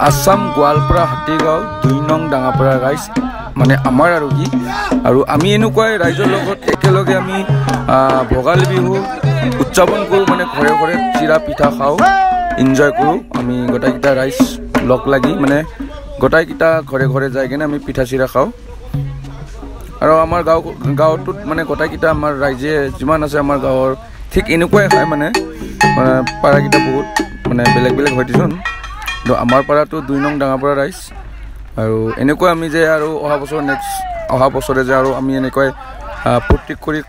আসাম গোৱালপাৰা হাতীগাঁও 2 নং ডাঙাপাৰা ৰাইজ মানে আমাৰ আৰু কি আৰু আমি এনেকুৱাই ৰাইজৰ লগত একেলগে আমি ভোগালী বিহু উদযাপন কৰোঁ মানে ঘৰে ঘৰে চিৰা পিঠা খাওঁ এনজয় কৰোঁ আমি গোটাইকেইটা ৰাইজ লগ লাগি মানে গোটাইকেইটা ঘৰে ঘৰে যাই কিনে আমি পিঠা চিৰা খাওঁ আৰু আমাৰ গাঁৱটোত মানে গোটাইকেইটা আমাৰ ৰাইজে যিমান আছে আমাৰ গাঁৱৰ ঠিক এনেকুৱাই হয় মানে পাৰাকেইটা বহুত মানে বেলেগ বেলেগ হয় দিছোন তো আমাৰ পাৰাটো 2 নং ডাঙাপাৰা ৰাইজ আৰু এনেকুৱা আমি যে আৰু অহা বছৰে যে আৰু আমি এনেকৈ প্ৰত্যেক কৰি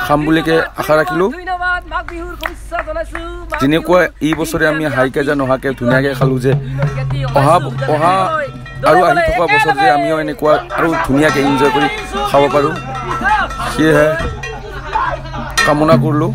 খাম বুলিকে আশা ৰাখিলোঁ যেনেকুৱা এই বছৰে আমি হাইকে নোহাকে ধুনীয়াকৈ খালোঁ যে অহা আৰু আহি থকা বছৰ যে আমিও এনেকুৱা আৰু ধুনীয়াকৈ এনজয় কৰি খাব পাৰোঁ সেয়েহে কামনা কৰিলোঁ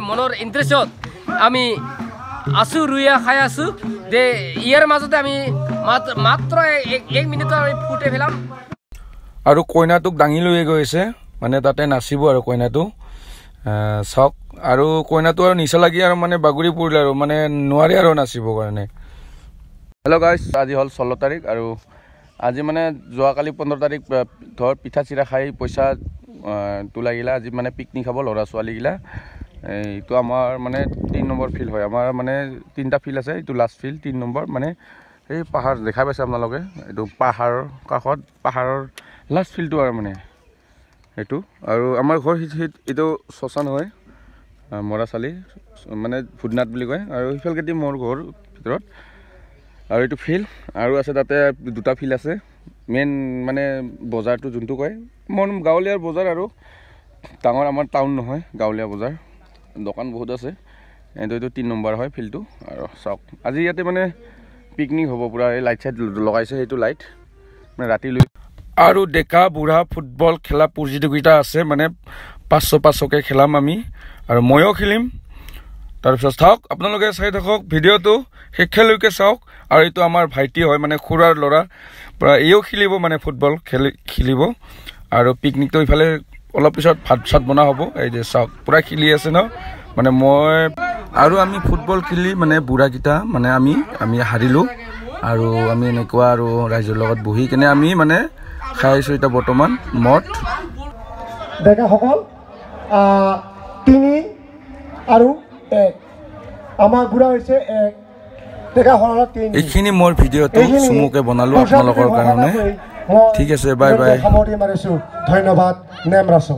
মনৰ ইন্টাৰেষ্টত আমি আছো ৰুইয়া খাই আছো যে ইয়াৰ মাজতে আমি মাত্ৰ 1 মিনিট আমি ফুটে ফেলাম আৰু কইনাটোক দাঙি লৈ গৈছে মানে তাতে নাচিব আৰু কইনাটো চক আৰু কইনাটো আৰু নিচা লাগি আৰু মানে বাগুৰি পৰিলে আৰু মানে নোৱাৰে আৰু নাচিব কাৰণে হেল্ল' গাইজ আজি হ'ল 16 তাৰিখ আৰু আজি মানে যোৱাকালি 15 তাৰিখ ধৰ পিঠা চিৰা খাই পইচা তোলাগিলা আজি মানে পিকনিক খাব ল'ৰা ছোৱালীগিলা এইটো আমাৰ মানে 3 নম্বৰ ফিল্ড হয় আমাৰ মানে 3টা ফিল্ড আছে এইটো লাষ্ট ফিল্ড 3 নম্বৰ মানে এই পাহাৰ দেখা পাইছে আপোনালোকে এইটো পাহাৰৰ কাষত পাহাৰৰ লাষ্ট ফিল্ডটো আৰু মানে এইটো আৰু আমাৰ ঘৰ এইটো শশান হয় মৰাচালি মানে ভুটনাথ বুলি কয় আৰু সিফালকেদি মোৰ ঘৰ ভিতৰত আৰু এইটো ফিল্ড আৰু আছে তাতে 2টা ফিল্ড আছে মেইন মানে বজাৰটো যোনটো কয় মন গাঁৱলীয়া বজাৰ আৰু ডাঙৰ আমাৰ টাউন নহয় গাঁৱলীয়া বজাৰ দোকান বহুত আছে এইটো 3 নম্বৰ হয় ফিল্ডটো আৰু চাওক আজি ইয়াতে মানে পিকনিক হ'ব পুৰা এই লাইট চাইট লগাইছে সেইটো লাইট মানে ৰাতি লৈ আৰু ডেকা বুঢ়া ফুটবল খেলা প্ৰতিযোগিতা আছে মানে 500-500কে খেলাম আমি আৰু ময়ো খেলিম তাৰপিছত চাওক আপোনালোকে চাই থাকক ভিডিঅ'টো শেষলৈকে চাওক আৰু এইটো আমাৰ ভাইটি হয় মানে খুৰাৰ ল'ৰা পুৰা এও খেলিব মানে ফুটবল খেলিব আৰু পিকনিকটো ইফালে অলপ পিছত ভাত চাত বনা হ'ব এই যে চাওক পুৰা খেলি আছে ন মানে মই আৰু আমি ফুটবল খেলি মানে বুঢ়াকেইটা মানে আমি হাৰিলোঁ আৰু আমি এনেকুৱা আৰু ৰাইজৰ লগত বহি কিনে আমি মানে খাই আছোঁ এতিয়া বৰ্তমান মদ ডেকাসকল 3 আৰু 1 আমাৰ বুঢ়া হৈছে 1 ডেকাসকলৰ 3 এইখিনি মোৰ ভিডিঅ'টো চুমুকে বনালোঁ আপোনালোকৰ কাৰণে ঠিক আছে বাই বাই সামৰি মাৰিছোঁ ধন্যবাদ নেম ৰাছো